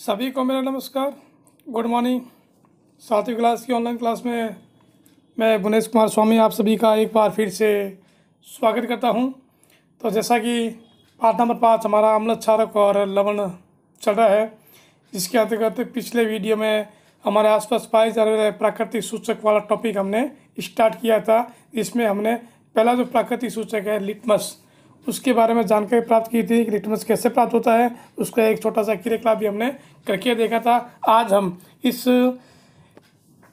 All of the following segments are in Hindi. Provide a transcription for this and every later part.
सभी को मेरा नमस्कार, गुड मॉर्निंग। 7वीं क्लास की ऑनलाइन क्लास में मैं भुवनेश कुमार स्वामी आप सभी का एक बार फिर से स्वागत करता हूं। तो जैसा कि पाठ नंबर 5 हमारा अम्ल क्षारक और लवण चल रहा है, जिसके अंतर्गत पिछले वीडियो में हमारे आसपास पाए जा रहे प्राकृतिक सूचक वाला टॉपिक हमने स्टार्ट किया था। इसमें हमने पहला जो प्राकृतिक सूचक है लिटमस, उसके बारे में जानकारी प्राप्त की थी कि लिटमस कैसे प्राप्त होता है। उसका एक छोटा सा क्रियाकलाप भी हमने करके देखा था। आज हम इस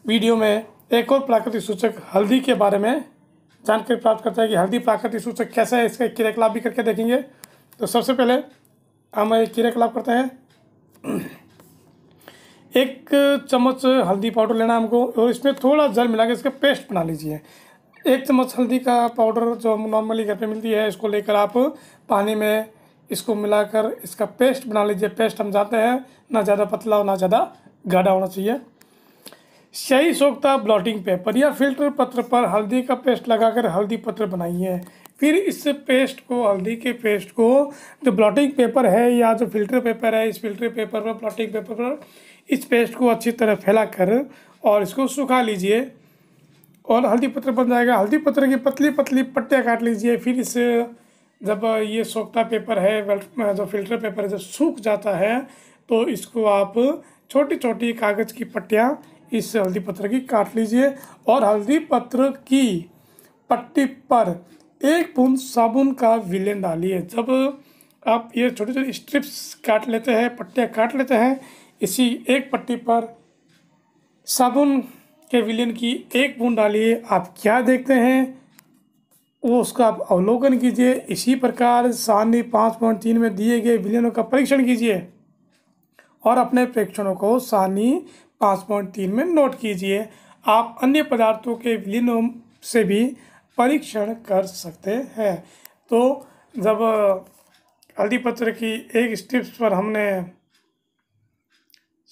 वीडियो में एक और प्राकृतिक सूचक हल्दी के बारे में जानकारी प्राप्त करते हैं कि हल्दी प्राकृतिक सूचक कैसा है, इसका क्रियाकलाप भी करके देखेंगे। तो सबसे पहले हम एक क्रियाकलाप करते हैं। 1 चम्मच हल्दी पाउडर लेना हमको और इसमें थोड़ा जल मिला के इसका पेस्ट बना लीजिए। 1 चम्मच हल्दी का पाउडर जो नॉर्मली घर पे मिलती है, इसको लेकर आप पानी में इसको मिलाकर इसका पेस्ट बना लीजिए। पेस्ट हम जानते हैं ना ज़्यादा पतला और ना ज़्यादा गाढ़ा होना चाहिए। सही सोखता ब्लॉटिंग पेपर या फिल्टर पत्र पर हल्दी का पेस्ट लगाकर हल्दी पत्र बनाइए। फिर इस पेस्ट को, हल्दी के पेस्ट को, जो ब्लॉटिंग पेपर है या जो फिल्टर पेपर है, इस फिल्टर पेपर पर, ब्लॉटिंग पेपर पर इस पेस्ट को अच्छी तरह फैलाकर और इसको सुखा लीजिए और हल्दी पत्र बन जाएगा। हल्दी पत्र की पतली पतली पट्टियाँ काट लीजिए। फिर इस जब ये सोखता पेपर है, जो फिल्टर पेपर है, जब सूख जाता है तो इसको आप छोटी छोटी कागज़ की पट्टियाँ इस हल्दी पत्र की काट लीजिए और हल्दी पत्र की पट्टी पर 1 बूंद साबुन का विलेन डालिए। जब आप ये छोटी छोटी स्ट्रिप्स काट लेते हैं, पट्टियाँ काट लेते हैं, इसी एक पट्टी पर साबुन के विलेन की 1 बूंद डालिए। आप क्या देखते हैं वो उसका आप अवलोकन कीजिए। इसी प्रकार सारणी 5.3 में दिए गए विलेनों का परीक्षण कीजिए और अपने प्रेक्षणों को सारणी 5.3 में नोट कीजिए। आप अन्य पदार्थों के विलीनों से भी परीक्षण कर सकते हैं। तो जब हल्दी पत्र की एक स्ट्रिप्स पर हमने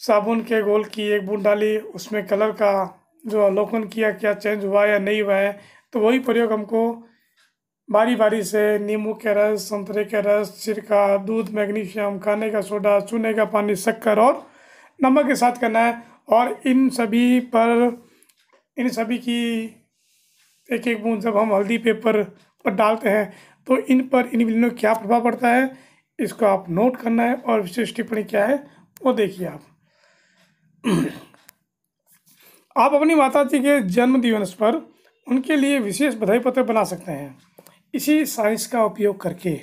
साबुन के घोल की 1 बूंद डाली, उसमें कलर का जो अवलोकन किया, क्या चेंज हुआ या नहीं हुआ है, तो वही प्रयोग हमको बारी बारी से नींबू के रस, संतरे के रस, सिरका, दूध, मैग्नीशियम, खाने का सोडा, चूने का पानी, शक्कर और नमक के साथ करना है। और इन सभी की 1-1 बूंद जब हम हल्दी पेपर पर डालते हैं तो इन विलेनों का क्या प्रभाव पड़ता है, इसको आप नोट करना है और विशेष टिप्पणी क्या है वो देखिए आप। आप अपनी माता जी के जन्म दिवस पर उनके लिए विशेष बधाई पत्र बना सकते हैं। इसी साइंस का उपयोग करके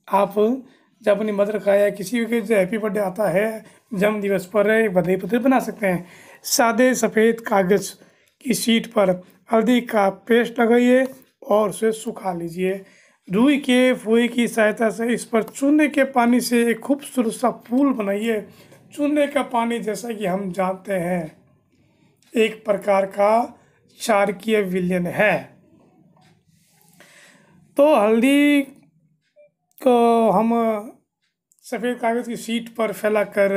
आप जब अपनी मदर का या किसी के जो हैप्पी बर्थडे आता है, जन्म दिवस पर एक बधाई पत्र बना सकते हैं। सादे सफ़ेद कागज़ की शीट पर हल्दी का पेस्ट लगाइए और उसे सुखा लीजिए। रुई के फुए की सहायता से इस पर चूने के पानी से एक खूबसूरत सा फूल बनाइए। चूने का पानी, जैसा कि हम जानते हैं, एक प्रकार का क्षारकीय विलयन है। तो हल्दी को हम सफ़ेद कागज़ की शीट पर फैलाकर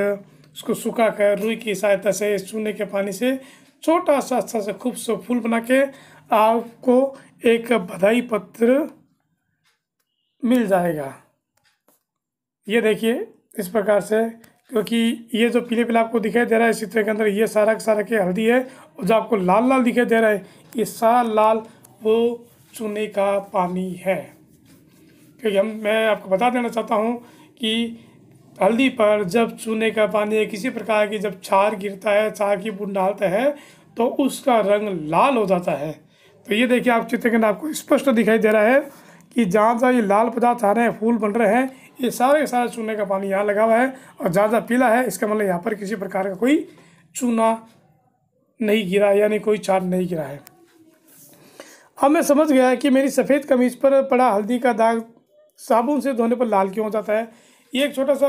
उसको सुखाकर रुई की सहायता से, चूने के पानी से छोटा सा अच्छा सा खूबसूरत फूल बना के आपको एक बधाई पत्र मिल जाएगा। ये देखिए इस प्रकार से, क्योंकि ये जो पीले पीला आपको दिखाई दे रहा है इस चित्र के अंदर, ये सारा का सारा के हल्दी है। और जो आपको लाल लाल दिखाई दे रहा है, ये सारा लाल वो चूने का पानी है। क्योंकि मैं आपको बता देना चाहता हूँ कि हल्दी पर जब चूने का पानी या किसी प्रकार की जब क्षार गिरता है, क्षार की बूंद डालता है, तो उसका रंग लाल हो जाता है। तो ये देखिए आप चित्र के अंदर आपको स्पष्ट दिखाई दे रहा है कि जहाँ जहाँ ये लाल पदार्थ आ रहे हैं, फूल बन रहे हैं, ये सारे सारा चूने का पानी यहाँ लगा हुआ है। और ज़्यादा पीला है, इसका मतलब यहाँ पर किसी प्रकार का कोई चूना नहीं गिरा, यानी कोई क्षार नहीं गिरा है। अब मैं समझ गया कि मेरी सफ़ेद कमीज पर पड़ा हल्दी का दाग साबुन से धोने पर लाल क्यों हो जाता है। ये एक छोटा सा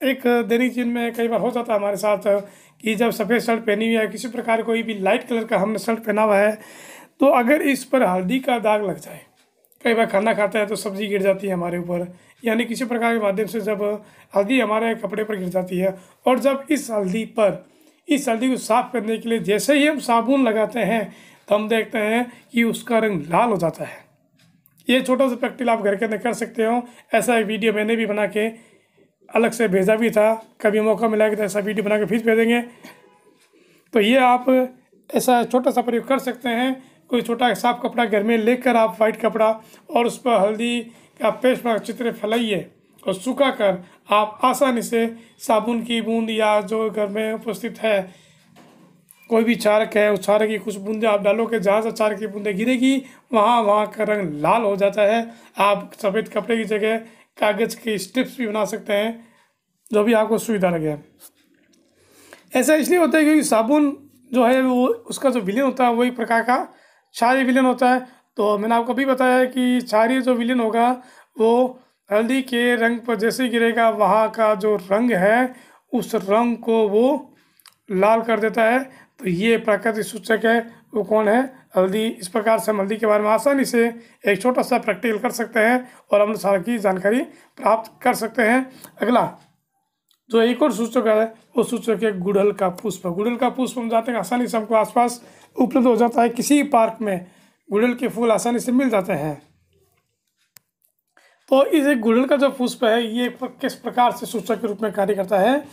एक दैनिक जीवन में कई बार हो जाता है हमारे साथ कि जब सफ़ेद शर्ट पहनी हुई है, किसी प्रकार कोई भी लाइट कलर का हमने शर्ट पहना हुआ है, तो अगर इस पर हल्दी का दाग लग जाए, कई बार खाना खाता है तो सब्ज़ी गिर जाती है हमारे ऊपर, यानी किसी प्रकार के माध्यम से जब हल्दी हमारे कपड़े पर गिर जाती है, और जब इस हल्दी को साफ़ करने के लिए जैसे ही हम साबुन लगाते हैं तो हम देखते हैं कि उसका रंग लाल हो जाता है। ये छोटा सा प्रैक्टिकल आप घर के अंदर कर सकते हो। ऐसा एक वीडियो मैंने भी बना के अलग से भेजा भी था, कभी मौका मिला कि तो ऐसा वीडियो बना के फिर भेजेंगे। तो ये आप ऐसा छोटा सा प्रयोग कर सकते हैं। कोई छोटा साफ कपड़ा घर में लेकर आप वाइट कपड़ा और उस पर हल्दी का पेस्ट पर अच्छी तरह फैलाइए और सुखा कर आप आसानी से साबुन की बूंद या जो घर में उपस्थित है कोई भी चारक है, उस चारक की कुछ बूंदें आप डालोगे, जहाँ से चारक की बूंदें गिरेगी वहाँ का रंग लाल हो जाता है। आप सफ़ेद कपड़े की जगह कागज़ की स्ट्रिप्स भी बना सकते हैं, जो भी आपको सुविधा लगे। ऐसा इसलिए होता है क्योंकि साबुन जो है वो उसका जो विलेन होता है वो एक प्रकार का क्षारीय विलेन होता है। तो मैंने आपको अभी बताया कि क्षारीय जो विलेन होगा वो हल्दी के रंग पर जैसे गिरेगा वहाँ का जो रंग है उस रंग को वो लाल कर देता है। तो ये प्राकृतिक सूचक है, वो कौन है? हल्दी। इस प्रकार से हम हल्दी के बारे में आसानी से एक छोटा सा प्रैक्टिकल कर सकते हैं और हम सारी की जानकारी प्राप्त कर सकते हैं। अगला जो एक और सूचक है वो सूचक है गुड़हल का पुष्प। गुड़हल का पुष्प हम जाते हैं आसानी से हमको आसपास उपलब्ध हो जाता है, किसी पार्क में गुड़हल के फूल आसानी से मिल जाते हैं। तो इस एक गुड़हल का जो पुष्प है ये किस प्रकार से सूचक के रूप में कार्य करता है?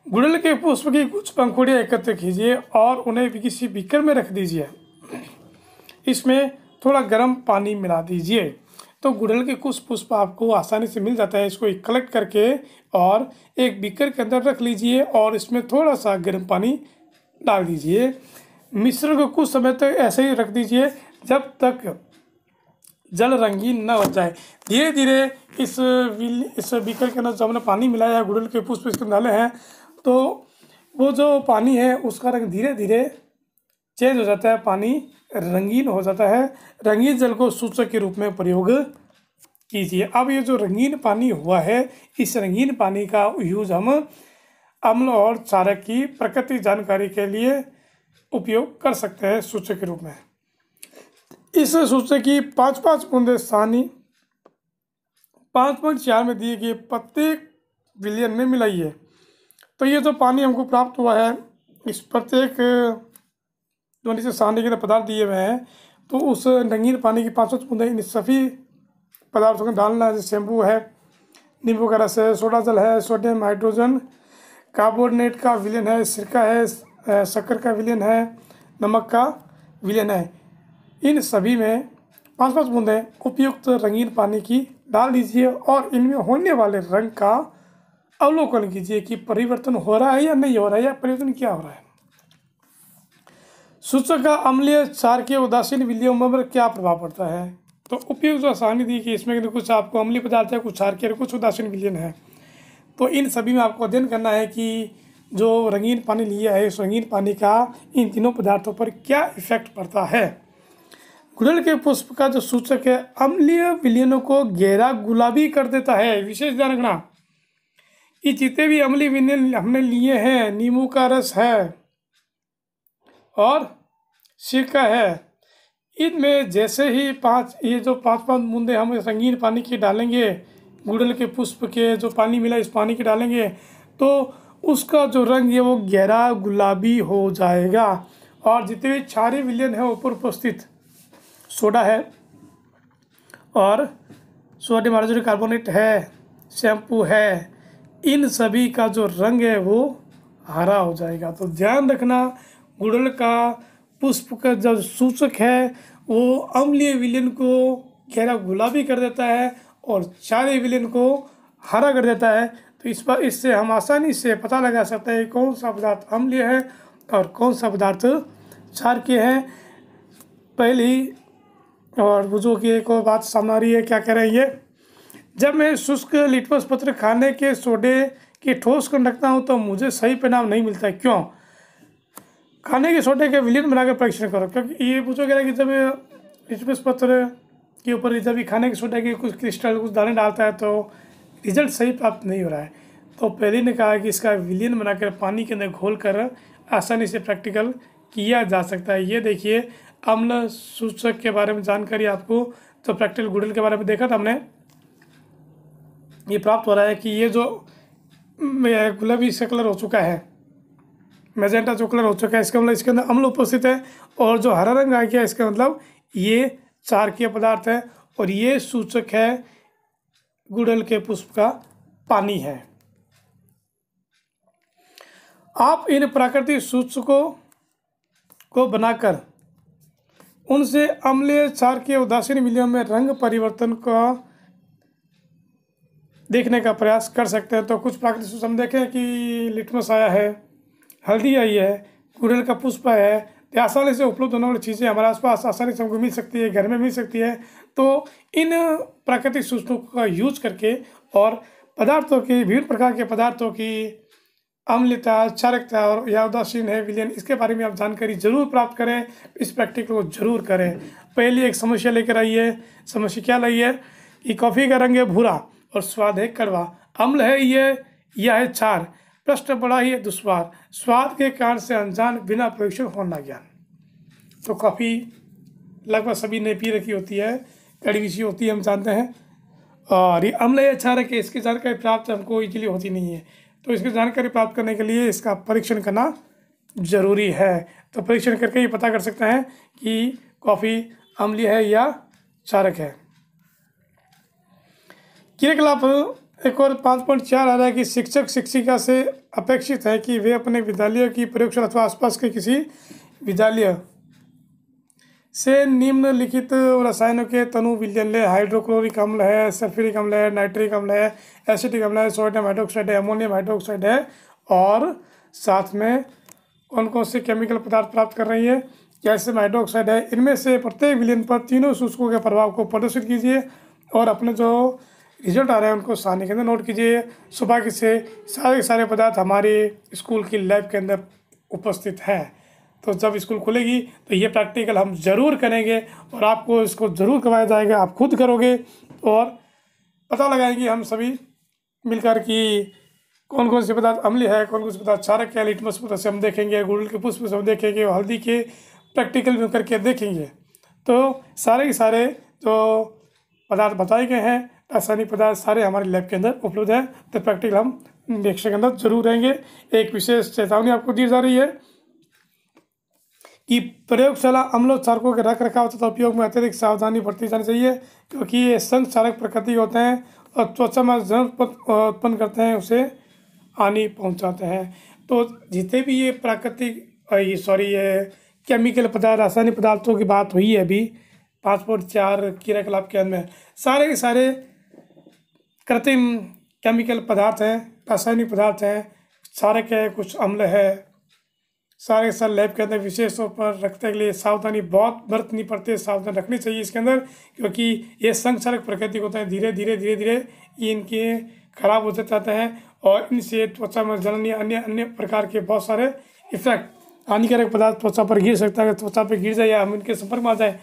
गुड़हल के पुष्प की कुछ पंखुड़ियाँ एकत्र कीजिए और उन्हें भी किसी बीकर में रख दीजिए। इसमें थोड़ा गर्म पानी मिला दीजिए तो गुड़हल के कुछ पुष्प आपको आसानी से मिल जाता है। इसको कलेक्ट करके और एक बीकर के अंदर रख लीजिए और इसमें थोड़ा सा गर्म पानी डाल दीजिए। मिश्रण को कुछ समय तक ऐसे ही रख दीजिए जब तक जल रंगीन न हो जाए। धीरे धीरे इस बीकर के अंदर जब हमने पानी मिलाया, गुड़हल के पुष्प इसके डाले हैं, तो वो जो पानी है उसका रंग धीरे धीरे चेंज हो जाता है, पानी रंगीन हो जाता है। रंगीन जल को सूचक के रूप में प्रयोग कीजिए। अब ये जो रंगीन पानी हुआ है, इस रंगीन पानी का यूज हम अम्ल और क्षारक की प्राकृतिक जानकारी के लिए उपयोग कर सकते हैं सूचक के रूप में। इस सूचक की 5-5 बूंदें सानी 5.4 में दिए गए प्रत्येक विलयन में मिलाइए। तो ये जो पानी हमको प्राप्त हुआ है, इस प्रत्येक जो नीचे सानी के पदार्थ दिए हुए हैं, तो उस रंगीन पानी की 5-5 बूंदें इन सभी पदार्थों को डालना है। जैसे शैम्पू है, नींबू का रस है, सोडा जल है, सोडियम हाइड्रोजन कार्बोनेट का विलयन है, सिरका है, शक्कर का विलयन है, नमक का विलयन है। इन सभी में 5-5 बूंदें उपयुक्त रंगीन पानी की डाल दीजिए और इनमें होने वाले रंग का अवलोकन कीजिए कि परिवर्तन हो रहा है या नहीं हो रहा है, या परिवर्तन क्या हो रहा है। सूचक का अम्लीय, क्षारकीय, उदासीन विलयनों पर क्या प्रभाव पड़ता है? तो उपयुक्त जो आसानी दी कि इसमें कुछ आपको अम्लीय पदार्थ है, कुछ क्षारकीय, कुछ उदासीन विलयन है। तो इन सभी में आपको अध्ययन करना है कि जो रंगीन पानी लिया है, उस रंगीन पानी का इन तीनों पदार्थों पर क्या इफेक्ट पड़ता है। गुड़हल के पुष्प का जो सूचक है अम्लीय विलयनों को गहरा गुलाबी कर देता है। विशेष ध्यान रखना, ये जितने भी अम्लीय विलयन हमने लिए हैं, नींबू का रस है और सिरका है, इनमें जैसे ही ये जो 5-5 बूंदे हम रंगीन पानी की डालेंगे, गुड़हल के पुष्प के जो पानी मिला इस पानी की डालेंगे, तो उसका जो रंग है वो गहरा गुलाबी हो जाएगा। और जितने भी क्षारीय विलयन है ऊपर उपस्थित, सोडा है और सोडियम हाइड्रोजन कार्बोनेट है, शैम्पू है, इन सभी का जो रंग है वो हरा हो जाएगा। तो ध्यान रखना, गुड़हल का पुष्प का जो सूचक है वो अम्लीय विलयन को गहरा गुलाबी कर देता है और क्षारीय विलयन को हरा कर देता है। तो इससे हम आसानी से पता लगा सकते हैं कौन सा पदार्थ अम्लीय है और कौन सा पदार्थ क्षारकीय है। पहली और बुजुर्गों की एक और बात सामने आ रही है, क्या कह रहे हैं ये? जब मैं शुष्क लिटमस पत्र खाने के सोडे की ठोस कर रखता हूँ तो मुझे सही परिणाम नहीं मिलता है, क्यों? खाने के सोडे के विलयन बनाकर परीक्षण करो, क्योंकि ये पूछो कह रहा है कि जब लिटमस पत्र के ऊपर जब खाने के सोडे के कुछ क्रिस्टल कुछ दाने डालता है तो रिजल्ट सही प्राप्त नहीं हो रहा है। तो पहले ने कहा कि इसका विलयन बनाकर पानी के अंदर घोल कर आसानी से प्रैक्टिकल किया जा सकता है। ये देखिए अम्ल सूचक के बारे में जानकारी आपको तो प्रैक्टिकल गुड़हल के बारे में देखा था हमने, ये प्राप्त हो रहा है कि ये जो गुलाबी इसका कलर हो चुका है, मैजेंटा जो कलर हो चुका है, इसका मतलब इसके अंदर अम्ल उपस्थित है। और जो हरा रंग आ गया इसका मतलब ये क्षारकीय पदार्थ है और ये सूचक है गुड़हल के पुष्प का पानी है। आप इन प्राकृतिक सूचकों को बनाकर उनसे अम्लीय क्षार के उदासीन विलयन में रंग परिवर्तन का देखने का प्रयास कर सकते हैं। तो कुछ प्राकृतिक सूचक हम देखें कि लिटमस आया है, हल्दी आई है, गुड़हल का पुष्प है। तो आसानी से उपलब्ध होने वाली चीज़ें हमारे आसपास आसानी से हमको मिल सकती है, घर में मिल सकती है। तो इन प्राकृतिक सूचकों का यूज करके और पदार्थों की, विभिन्न प्रकार के पदार्थों की अम्लता, क्षारकता और या उदासीन है विलयन, इसके बारे में आप जानकारी जरूर प्राप्त करें। इस प्रैक्टिकल को जरूर करें। पहले एक समस्या लेकर आई है। समस्या क्या लाई है कि कॉफ़ी का रंग है भूरा और स्वाद है कड़वा, अम्ल है ये या है क्षार, प्रश्न बड़ा ही है दुश्वार, स्वाद के कारण से अनजान, बिना परीक्षण होना ज्ञान। तो कॉफ़ी लगभग सभी ने पी रखी होती है, कड़वी सी होती है, हम जानते हैं। और ये अम्ल है क्षार है कि इसकी जानकारी प्राप्त हमको इजीली होती नहीं है। तो इसकी जानकारी प्राप्त करने के लिए इसका परीक्षण करना जरूरी है। तो परीक्षण करके ही पता कर सकते हैं कि कॉफ़ी अम्लीय है या क्षारक है। क्रियाकलाप एक और 5.4 आ रहा है कि शिक्षक शिक्षिका से अपेक्षित है कि वे अपने विद्यालय की प्रयोगशाला अथवा आसपास के किसी विद्यालय से निम्नलिखित रसायनों के तनु विलयन ले। हाइड्रोक्लोरिक अम्ल है, सल्फ्यूरिक अम्ल है, नाइट्रिक अम्ल है, एसिटिक अम्ल है, सोडियम हाइड्रोक्साइड है, अमोनियम हाइड्रोक्साइड है। और साथ में कौन कौन से केमिकल पदार्थ प्राप्त कर रही है, कैल्शियम हाइड्रोक्साइड है। इनमें से प्रत्येक विलयन पर तीनों सूचकों के प्रभाव को प्रदर्शित कीजिए और अपने जो रिजल्ट आ रहे हैं उनको सारणी के अंदर नोट कीजिए। सौभाग्य से सारे पदार्थ हमारे स्कूल की लैब के अंदर उपस्थित हैं। तो जब स्कूल खुलेगी तो ये प्रैक्टिकल हम ज़रूर करेंगे और आपको इसको ज़रूर करवाया जाएगा। आप खुद करोगे और पता लगाएंगे हम सभी मिलकर कि कौन कौन से पदार्थ अम्लीय है, कौन कौन से पदार्थ क्षारक है। लिटमस पदार्थ से हम देखेंगे, गुड़हल के पुष्प से हम देखेंगे और हल्दी के प्रैक्टिकल में करके देखेंगे। तो सारे के सारे जो पदार्थ बताए गए हैं, रासायनिक पदार्थ, सारे हमारे लैब के अंदर उपलब्ध है। तो प्रैक्टिकल हम नेक्स्ट के अंदर जरूर रहेंगे। एक विशेष चेतावनी आपको दी जा रही है कि प्रयोगशाला अम्ल और क्षारकों के रख रखाव तथा उपयोग में अत्यधिक सावधानी बरती जानी चाहिए, क्योंकि ये संक्षारक प्रकृति होते हैं और त्वचा में जलन उत्पन्न करते हैं, उसे हानि पहुंचाते हैं। तो जितने भी ये प्राकृतिक ये केमिकल पदार्थ, रासायनिक पदार्थों की बात हुई है अभी 5.4 क्रियाकलाप के अंदर, सारे के सारे कृत्रिम केमिकल पदार्थ हैं, रासायनिक पदार्थ हैं, क्षारक है, कुछ अम्ल है। सारे साल लैब के अंदर विशेष तौर पर रखने के लिए सावधानी बहुत बरतनी पड़ती है, सावधान रखनी चाहिए इसके अंदर, क्योंकि ये संक्षारक प्रकृति होता है। धीरे धीरे ये इनके खराब होते जाते हैं और इनसे त्वचा में जलन या अन्य प्रकार के बहुत सारे इफेक्ट, हानिकारक पदार्थ त्वचा पर गिर सकता है। त्वचा पर गिर जाए या हम इनके संपर्क में आ जाए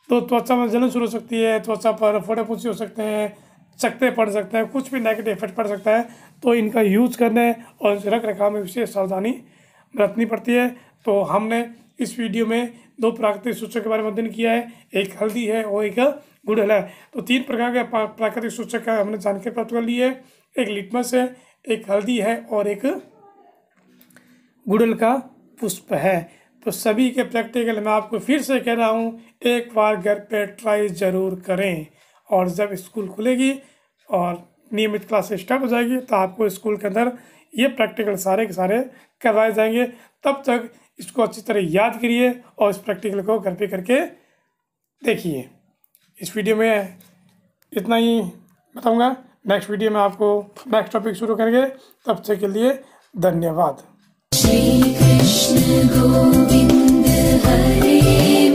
तो त्वचा में जलन शुरू हो सकती है, त्वचा पर फोड़े फुंसी हो सकते हैं, चकत्ते पड़ सकते हैं, कुछ भी नेगेटिव इफेक्ट पड़ सकता है। तो इनका यूज करने और रख रखाव में विशेष सावधानी बरतनी पड़ती है। तो हमने इस वीडियो में 2 प्राकृतिक सूचक के बारे में अध्ययन किया है, एक हल्दी है और एक गुड़हल है। तो 3 प्रकार के प्राकृतिक सूचक का हमने जानकारी प्राप्त कर ली है। एक लिटमस है, एक हल्दी है और एक गुड़हल का पुष्प है। तो सभी के प्रैक्टिकल मैं आपको फिर से कह रहा हूँ, एक बार घर पे ट्राई ज़रूर करें। और जब स्कूल खुलेगी और नियमित क्लास स्टार्ट हो जाएगी तो आपको स्कूल के अंदर ये प्रैक्टिकल सारे के सारे करवाए जाएंगे। तब तक इसको अच्छी तरह याद करिए और इस प्रैक्टिकल को घर पे करके देखिए। इस वीडियो में इतना ही बताऊंगा। नेक्स्ट वीडियो में आपको नेक्स्ट टॉपिक शुरू करेंगे। तब तक के लिए धन्यवाद। श्री कृष्ण गोविंद हरे